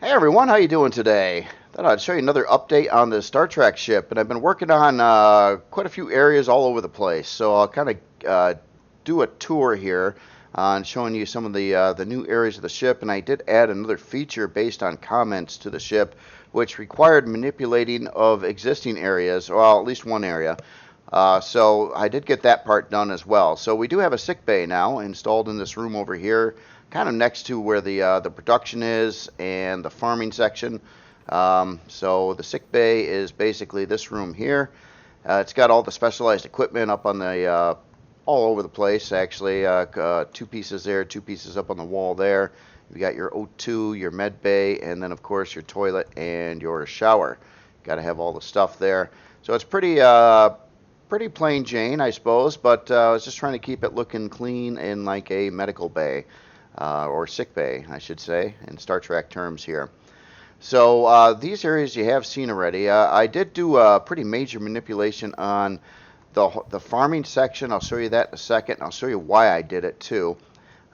Hey everyone, how you doing today? Thought I'd show you another update on the Star Trek ship, and I've been working on quite a few areas all over the place. So I'll kind of do a tour here on showing you some of the new areas of the ship, and I did add another feature based on comments to the ship, which required manipulating of existing areas, well, at least one area. So I did get that part done as well. So we do have a sick bay now installed in this room over here, kind of next to where the production is and the farming section. So the sick bay is basically this room here. It's got all the specialized equipment up on the all over the place. Actually, two pieces there, two pieces up on the wall there. You got your O2, your med bay, and then of course your toilet and your shower. Got to have all the stuff there. So it's pretty plain Jane, I suppose, but I was just trying to keep it looking clean in like a medical bay, or sick bay, I should say, in Star Trek terms here. So these areas you have seen already. I did do a pretty major manipulation on the farming section. I'll show you that in a second. I'll show you why I did it too.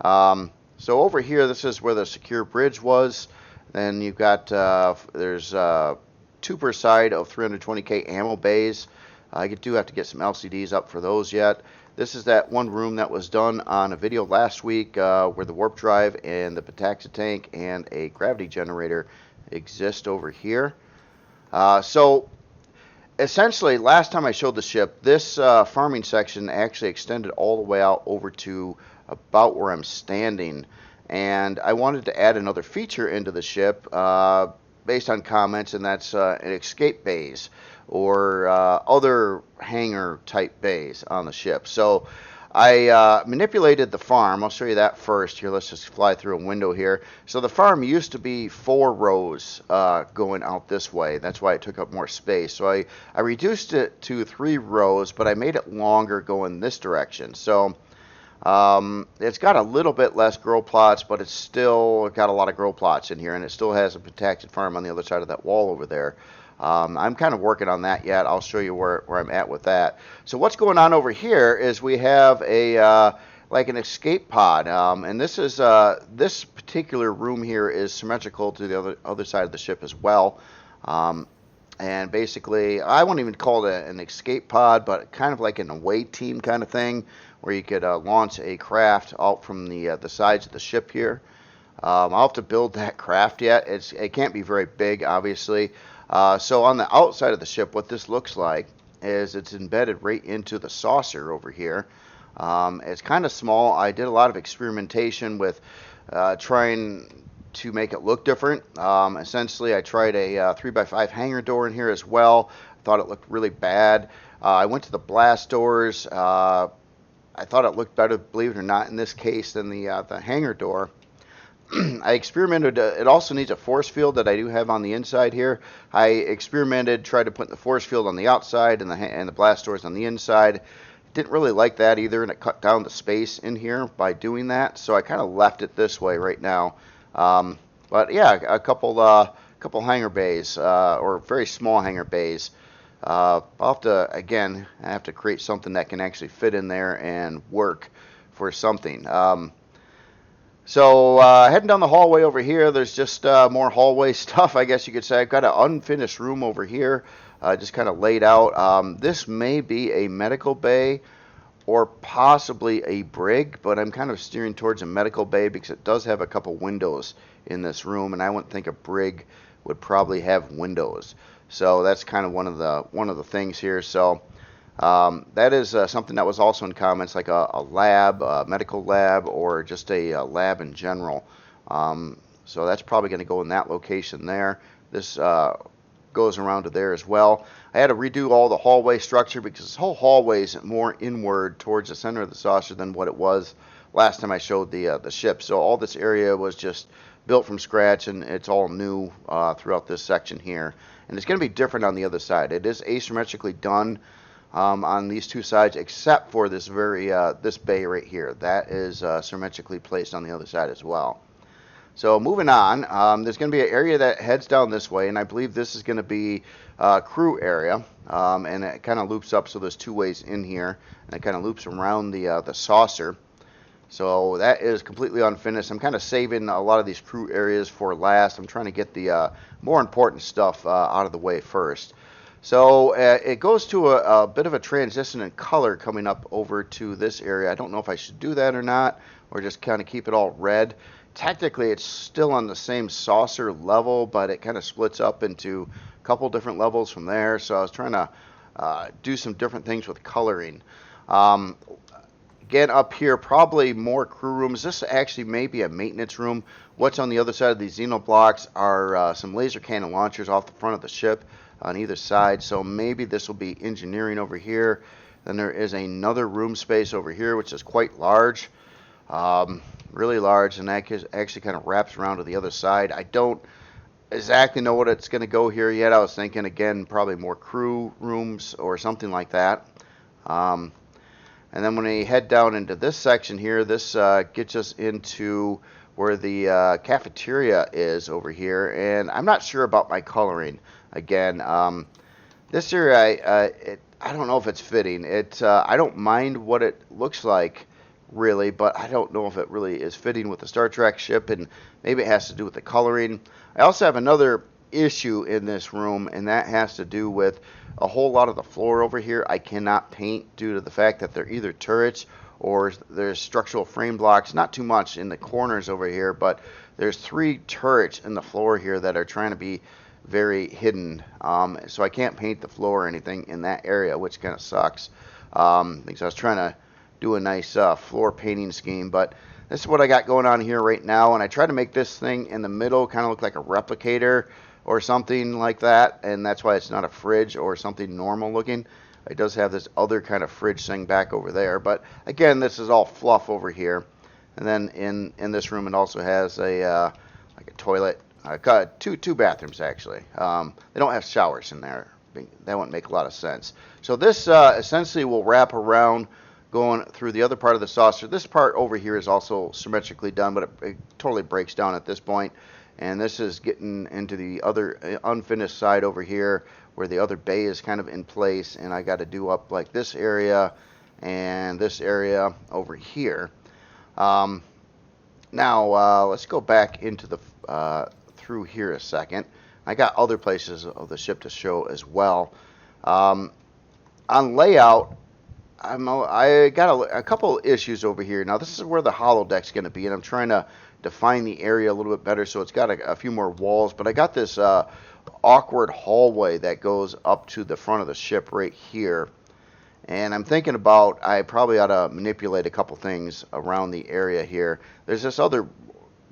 So over here, this is where the secure bridge was. Then you've got, there's two per side of 320K ammo bays. I do have to get some LCDs up for those yet. This is that one room that was done on a video last week where the warp drive and the pentaxia tank and a gravity generator exist over here. So essentially, last time I showed the ship, this farming section actually extended all the way out over to about where I'm standing. And I wanted to add another feature into the ship based on comments, and that's an escape bays or other hangar type bays on the ship. So I manipulated the farm. I'll show you that first. Here, let's just fly through a window here. So the farm used to be 4 rows going out this way. That's why it took up more space. So I reduced it to 3 rows, but I made it longer going this direction. So it's got a little bit less grow plots, but it's still got a lot of grow plots in here, and it still has a protected farm on the other side of that wall over there. I'm kind of working on that yet. I'll show you where I'm at with that. So what's going on over here is we have a like an escape pod, and this is this particular room here is symmetrical to the other side of the ship as well. And basically, I won't even call it an escape pod, but kind of like an away team kind of thing, where you could launch a craft out from the sides of the ship here. I'll have to build that craft yet. It can't be very big, obviously. So on the outside of the ship, what this looks like is it's embedded right into the saucer over here. It's kind of small. I did a lot of experimentation with trying to make it look different. Essentially, I tried a 3x5 hangar door in here as well. I thought it looked really bad. I went to the blast doors. I thought it looked better, believe it or not, in this case than the hangar door. I experimented. It also needs a force field that I do have on the inside here. I experimented, tried to put the force field on the outside and the blast doors on the inside. Didn't really like that either, and it cut down the space in here by doing that. So I kind of left it this way right now. But yeah, a couple hangar bays or very small hangar bays. I'll have to I have to create something that can actually fit in there and work for something. So heading down the hallway over here, there's just more hallway stuff, I guess you could say. I've got an unfinished room over here, just kind of laid out. This may be a medical bay or possibly a brig, but I'm kind of steering towards a medical bay because it does have a couple windows in this room, and I wouldn't think a brig would probably have windows. So that's kind of one of the things here. So that is something that was also in comments, like a lab, a medical lab, or just a lab in general. So that's probably going to go in that location there. This goes around to there as well. I had to redo all the hallway structure because this whole hallway is more inward towards the center of the saucer than what it was last time I showed the ship. So all this area was just built from scratch, and it's all new throughout this section here. And it's going to be different on the other side. It is asymmetrically done on these two sides, except for this this bay right here. That is symmetrically placed on the other side as well. So moving on, there's going to be an area that heads down this way, and I believe this is going to be crew area, and it kind of loops up, so there's 2 ways in here, and it kind of loops around the saucer. So that is completely unfinished. I'm kind of saving a lot of these crew areas for last. I'm trying to get the more important stuff out of the way first. So it goes to a bit of a transition in color coming up over to this area. I don't know if I should do that or not, or just kind of keep it all red. Technically, it's still on the same saucer level, but it kind of splits up into a couple different levels from there. So I was trying to do some different things with coloring. Again, up here, probably more crew rooms. This actually may be a maintenance room. What's on the other side of these Xeno blocks are some laser cannon launchers off the front of the ship on either side. So maybe this will be engineering over here. Then there is another room space over here, which is quite large, really large, and that actually kind of wraps around to the other side. I don't exactly know what it's going to go here yet. I was thinking, again, probably more crew rooms or something like that. And then when we head down into this section here, this gets us into where the cafeteria is over here. And I'm not sure about my coloring. Again, this area, I don't know if it's fitting. I don't mind what it looks like, really, but I don't know if it really is fitting with the Star Trek ship, and maybe it has to do with the coloring. I also have another issue in this room, and that has to do with a whole lot of the floor over here I cannot paint due to the fact that they're either turrets or there's structural frame blocks. Not too much in the corners over here, but there's 3 turrets in the floor here that are trying to be very hidden. So I can't paint the floor or anything in that area, which kind of sucks. Because I was trying to do a nice floor painting scheme, but this is what I got going on here right now, and I tried to make this thing in the middle kind of look like a replicator or something like that, and that's why it's not a fridge or something normal looking. It does have this other kind of fridge thing back over there, but again, this is all fluff over here. And then in this room, it also has a like a toilet, two bathrooms actually. They don't have showers in there. That wouldn't make a lot of sense. So this essentially will wrap around, going through the other part of the saucer. This part over here is also symmetrically done, but it totally breaks down at this point. And this is getting into the other unfinished side over here where the other bay is kind of in place, and I got to do up like this area and this area over here. Now let's go back into the through here a second. I got other places of the ship to show as well. On layout, I got a couple of issues over here. Now this is where the holodeck's going to be, and I'm trying to define the area a little bit better, so it's got a few more walls. But I got this awkward hallway that goes up to the front of the ship right here, and I'm thinking about I probably ought to manipulate a couple things around the area here. There's this other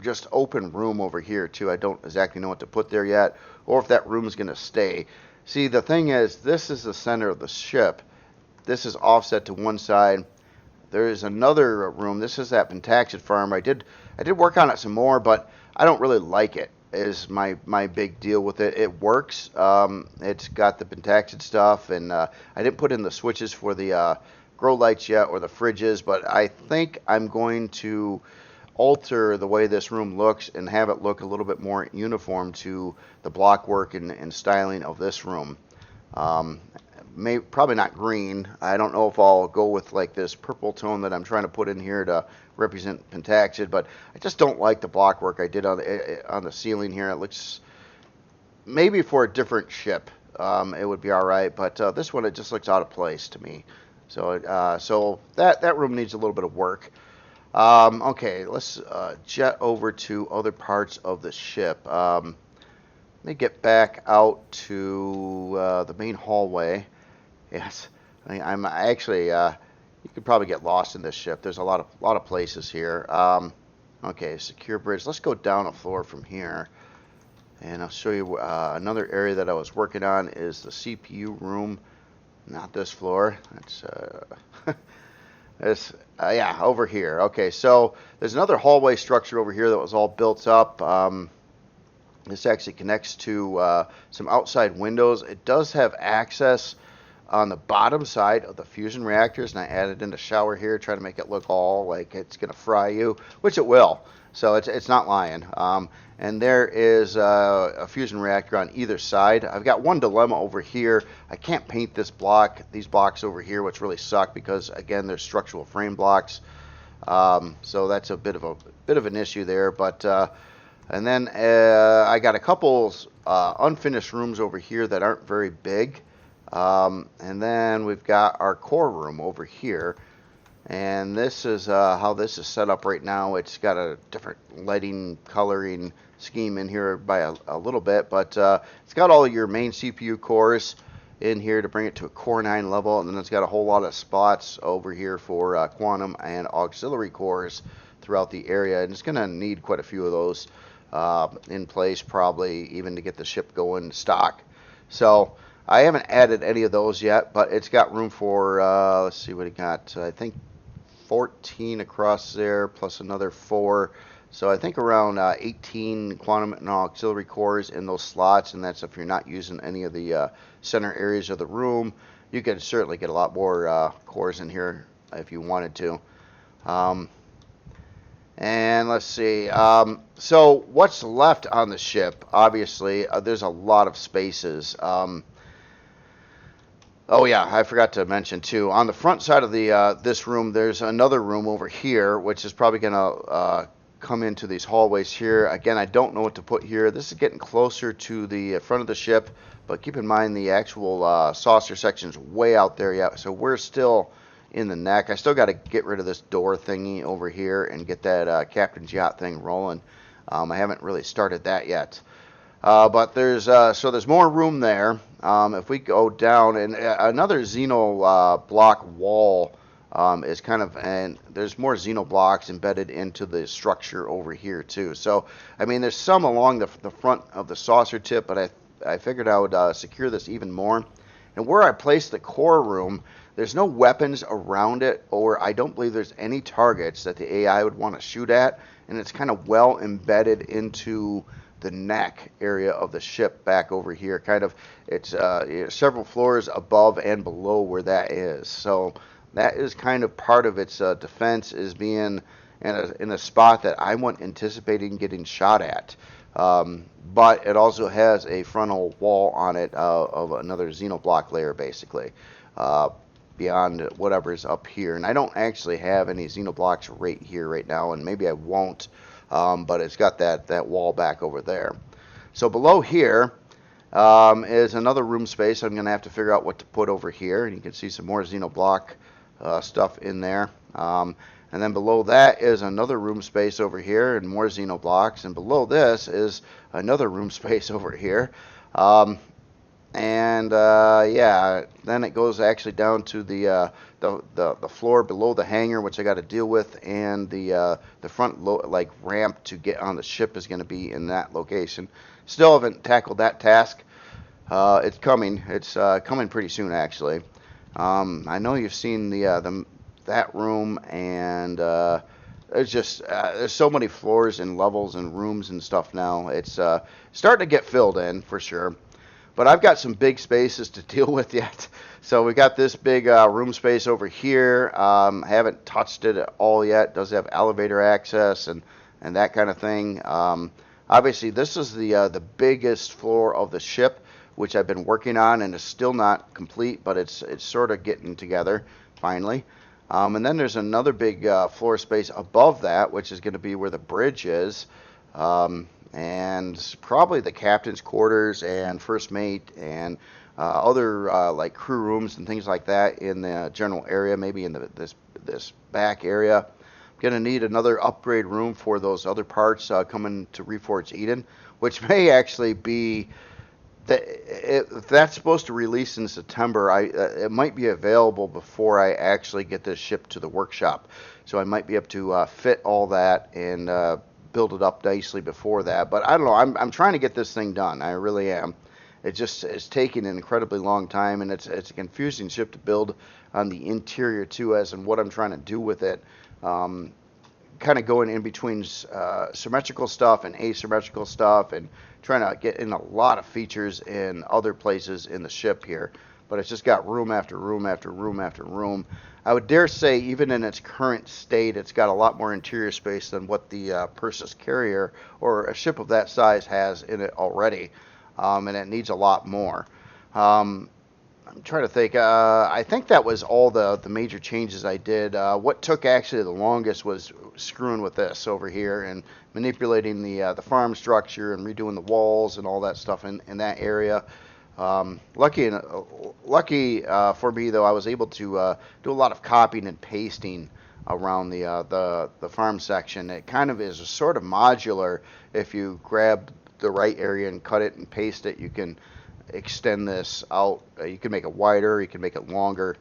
just open room over here too. I don't exactly know what to put there yet, or if that room is going to stay. See, the thing is, this is the center of the ship. This is offset to one side. There is another room. This is that pentaxia farm. I did work on it some more, but I don't really like it. Is my big deal with it. It works. It's got the pentaxia stuff, and I didn't put in the switches for the grow lights yet or the fridges, but I think I'm going to alter the way this room looks and have it look a little bit more uniform to the block work and styling of this room. Probably not green. I don't know if I'll go with like this purple tone that I'm trying to put in here to represent pentaxia, but I just don't like the block work I did on the ceiling here. It looks, maybe for a different ship, it would be all right, but this one, it just looks out of place to me. So so that room needs a little bit of work. Okay, let's jet over to other parts of the ship. Let me get back out to the main hallway. Yes, I'm actually. You could probably get lost in this ship. There's a lot of places here. Okay, secure bridge. Let's go down a floor from here, and I'll show you another area that I was working on is the CPU room. Not this floor. That's this. Yeah, over here. Okay, so there's another hallway structure over here that was all built up. This actually connects to some outside windows. It does have access on the bottom side of the fusion reactors, and I added in a shower here, trying to make it look all like it's going to fry you, which it will. So it's not lying. And there is a fusion reactor on either side. I've got one dilemma over here. I can't paint these blocks over here, which really suck because, again, they're structural frame blocks. So that's a bit of an issue there. But and then I got a couple unfinished rooms over here that aren't very big. And then we've got our core room over here. And this is how this is set up right now. It's got a different lighting, coloring scheme in here by a little bit, but it's got all your main CPU cores in here to bring it to a Core 9 level, and then it's got a whole lot of spots over here for quantum and auxiliary cores throughout the area, and it's going to need quite a few of those in place, probably even to get the ship going stock. So I haven't added any of those yet, but it's got room for, let's see what it got, I think 14 across there, plus another 4. So I think around 18 quantum and auxiliary cores in those slots, and that's if you're not using any of the center areas of the room. You could certainly get a lot more cores in here if you wanted to. And let's see. So what's left on the ship? Obviously, there's a lot of spaces. Oh yeah, I forgot to mention too. On the front side of the this room, there's another room over here, which is probably going to come into these hallways here. Again, I don't know what to put here. This is getting closer to the front of the ship, but keep in mind the actual saucer section's way out there yet. So we're still in the neck. I still got to get rid of this door thingy over here and get that captain's yacht thing rolling. I haven't really started that yet. But there's more room there. If we go down, and another Xeno block wall is kind of, and there's more Xeno blocks embedded into the structure over here too. So I mean, there's some along the front of the saucer tip, but I figured I would secure this even more. And where I placed the core room, there's no weapons around it, or I don't believe there's any targets that the AI would want to shoot at, and it's kind of well embedded into the neck area of the ship back over here. Kind of, it's several floors above and below where that is. So that is kind of part of its defense, is being in a spot that I wasn't anticipating getting shot at. But it also has a frontal wall on it of another Xenoblock layer, basically, beyond whatever's up here. And I don't actually have any Xenoblocks right here right now, and maybe I won't. But it's got that wall back over there. So below here is another room space. I'm going to have to figure out what to put over here. And you can see some more Xenoblock stuff in there. And then below that is another room space over here and more Xenoblocks. And below this is another room space over here. Yeah, then it goes actually down to the floor below the hangar, which I got to deal with, and the front ramp to get on the ship is going to be in that location. Still haven't tackled that task. It's coming. It's coming pretty soon, actually. I know you've seen that room, and there's just there's so many floors and levels and rooms and stuff now. It's starting to get filled in for sure. But I've got some big spaces to deal with yet. So we got this big room space over here. I haven't touched it at all yet. It does have elevator access and that kind of thing. Obviously, this is the biggest floor of the ship, which I've been working on, and it's still not complete, but it's sort of getting together finally. And then there's another big floor space above that, which is going to be where the bridge is. And probably the captain's quarters and first mate and other like crew rooms and things like that in the general area, maybe in this back area. I'm going to need another upgrade room for those other parts coming to Reforge Eden, which may actually be, if that's supposed to release in September, it might be available before I actually get this shipped to the workshop. So I might be able to fit all that and build it up nicely before that. But I don't know. I'm trying to get this thing done. I really am. It's taking an incredibly long time, and it's a confusing ship to build on the interior too, as in what I'm trying to do with it. Kind of going in between symmetrical stuff and asymmetrical stuff, and trying to get in a lot of features in other places in the ship here. But it's just got room after room after room after room. I would dare say, even in its current state, it's got a lot more interior space than what the Perseus carrier or a ship of that size has in it already, and it needs a lot more. I'm trying to think. I think that was all the major changes I did. What took actually the longest was screwing with this over here and manipulating the farm structure and redoing the walls and all that stuff in that area. Lucky for me though, I was able to do a lot of copying and pasting around the farm section. It kind of is a sort of modular. If you grab the right area and cut it and paste it, you can extend this out. You can make it wider, you can make it longer,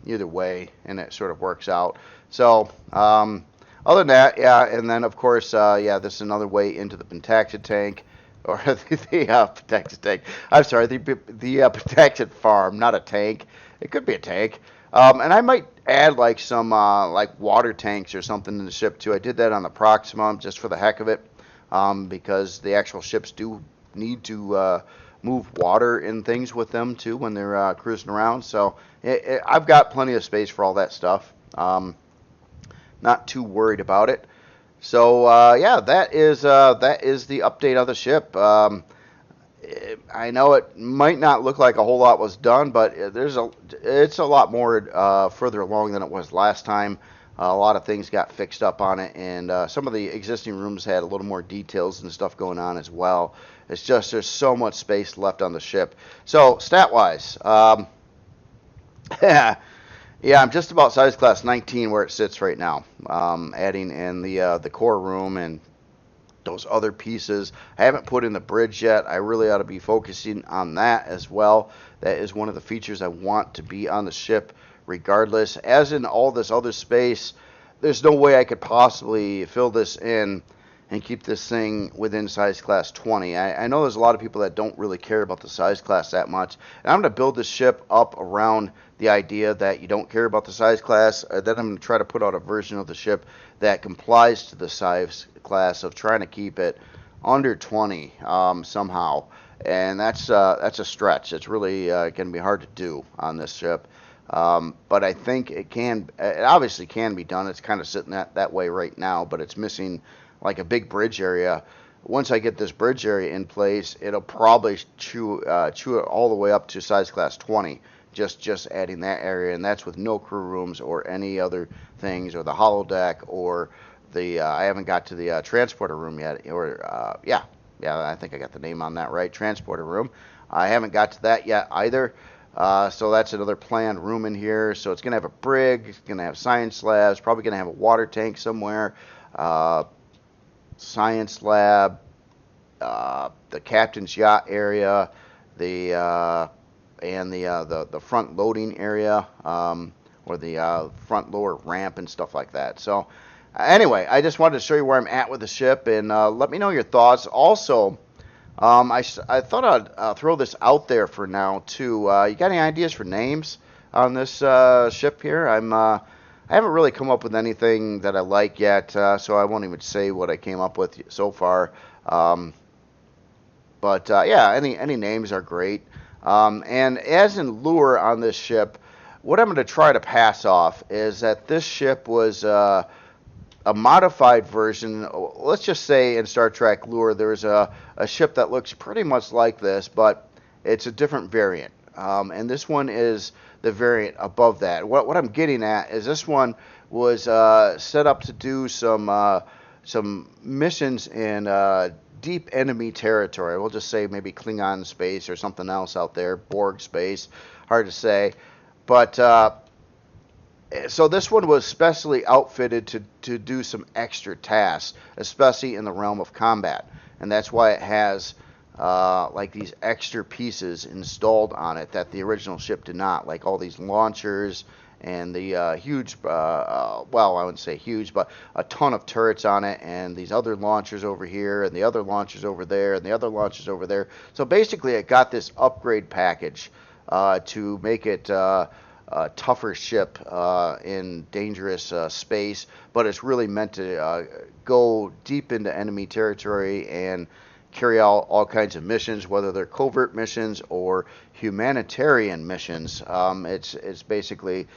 either way, and it sort of works out. So other than that, yeah, and then of course, yeah, this is another way into the pentaxia tank, or the pentaxia tank. I'm sorry, the pentaxia farm, not a tank. It could be a tank. And I might add like some like water tanks or something in the ship too. I did that on the Proxima just for the heck of it, because the actual ships do need to move water and things with them too when they're cruising around. So I've got plenty of space for all that stuff. Not too worried about it. So yeah, that is the update of the ship. I know it might not look like a whole lot was done, but it's a lot more further along than it was last time. A lot of things got fixed up on it, and some of the existing rooms had a little more details and stuff going on as well. It's just there's so much space left on the ship. So stat-wise, yeah, I'm just about size class 19 where it sits right now. Adding in the core room and those other pieces. I haven't put in the bridge yet. I really ought to be focusing on that as well. That is one of the features I want to be on the ship regardless. As in all this other space, there's no way I could possibly fill this in and keep this thing within size class 20. I know there's a lot of people that don't really care about the size class that much. And I'm going to build this ship up around the idea that you don't care about the size class. Then I'm going to try to put out a version of the ship that complies to the size class of trying to keep it under 20 somehow. And that's a stretch. It's really going to be hard to do on this ship. But I think it obviously can be done. It's kind of sitting that way right now, but it's missing like a big bridge area. Once I get this bridge area in place, it'll probably chew it all the way up to size class 20. Just adding that area, and that's with no crew rooms or any other things, or the holodeck, or the I haven't got to the transporter room yet, or yeah, I think I got the name on that right, transporter room. I haven't got to that yet either. So that's another planned room in here. So it's going to have a brig, it's going to have science labs, probably going to have a water tank somewhere, science lab, the captain's yacht area, and the front loading area, or the front lower ramp and stuff like that. So anyway, I just wanted to show you where I'm at with the ship, and let me know your thoughts. Also, I thought I'd throw this out there for now too. You got any ideas for names on this ship here? I haven't really come up with anything that I like yet, so I won't even say what I came up with so far. But yeah, any names are great. And as in lure on this ship, what I'm going to try to pass off is that this ship was a modified version. Let's just say in Star Trek Lure, there's a ship that looks pretty much like this, but it's a different variant. And this one is the variant above that. What I'm getting at is this one was set up to do some missions in deep enemy territory. We'll just say maybe Klingon space or something else out there, Borg space, hard to say. But so this one was specially outfitted to do some extra tasks, especially in the realm of combat. And that's why it has like these extra pieces installed on it that the original ship did not, like all these launchers and the huge, well, I wouldn't say huge, but a ton of turrets on it, and these other launchers over here, and the other launchers over there, and the other launchers over there. So basically it got this upgrade package to make it a tougher ship in dangerous space, but it's really meant to go deep into enemy territory and carry out all kinds of missions, whether they're covert missions or humanitarian missions. It's basically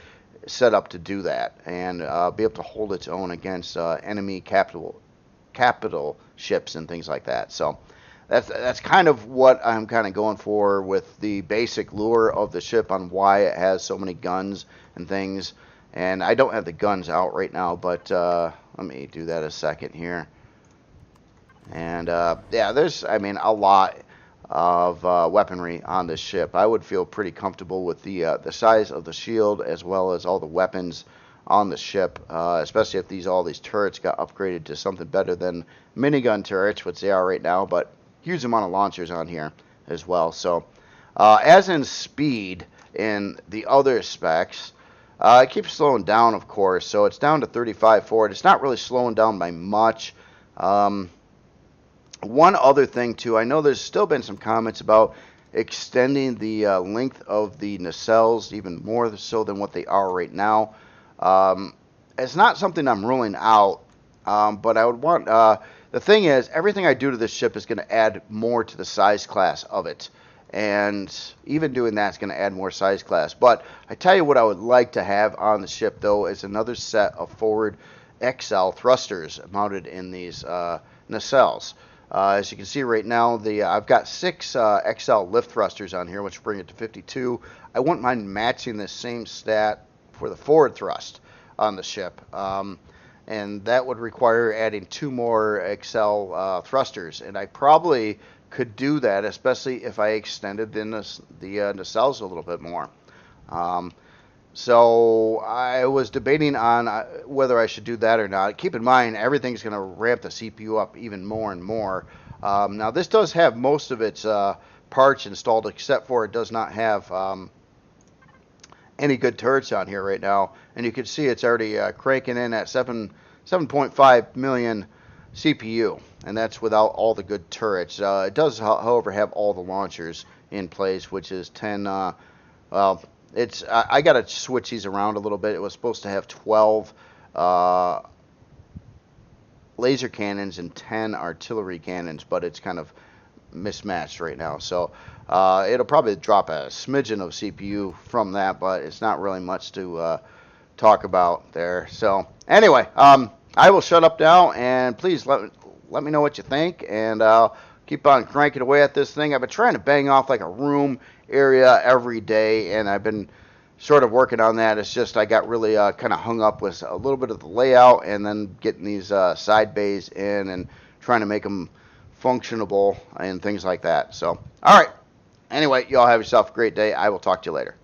set up to do that and be able to hold its own against enemy capital ships and things like that. So that's kind of what I'm kind of going for with the basic lure of the ship on why it has so many guns and things. And I don't have the guns out right now, but let me do that a second here. And yeah, there's, I mean, a lot of weaponry on this ship. I would feel pretty comfortable with the size of the shield as well as all the weapons on the ship, especially if all these turrets got upgraded to something better than minigun turrets, which they are right now, but huge amount of launchers on here as well. So as in speed in the other specs, it keeps slowing down, of course, so it's down to 35 forward. It's not really slowing down by much. One other thing, too, I know there's still been some comments about extending the length of the nacelles even more so than what they are right now. It's not something I'm ruling out, but I would want... the thing is, everything I do to this ship is going to add more to the size class of it. And even doing that is going to add more size class. But I tell you what I would like to have on the ship, though, is another set of forward XL thrusters mounted in these nacelles. As you can see right now, I've got 6 XL lift thrusters on here, which bring it to 52. I wouldn't mind matching this same stat for the forward thrust on the ship. And that would require adding 2 more XL thrusters. And I probably could do that, especially if I extended the nacelles a little bit more. So I was debating on whether I should do that or not. Keep in mind, everything's going to ramp the CPU up even more and more. Now, this does have most of its parts installed, except for it does not have any good turrets on here right now. And you can see it's already cranking in at 7.5 million CPU, and that's without all the good turrets. It does, however, have all the launchers in place, which is 10... well, I got to switch these around a little bit. It was supposed to have 12 laser cannons and 10 artillery cannons, but it's kind of mismatched right now. So it'll probably drop a smidgen of CPU from that, but it's not really much to talk about there. So anyway, I will shut up now, and please let me know what you think, and I'll keep on cranking away at this thing. I've been trying to bang off like a room area every day, and I've been sort of working on that. It's just I got really kind of hung up with a little bit of the layout and then getting these side bays in and trying to make them functionable and things like that. So, all right. Anyway, y'all have yourself a great day. I will talk to you later.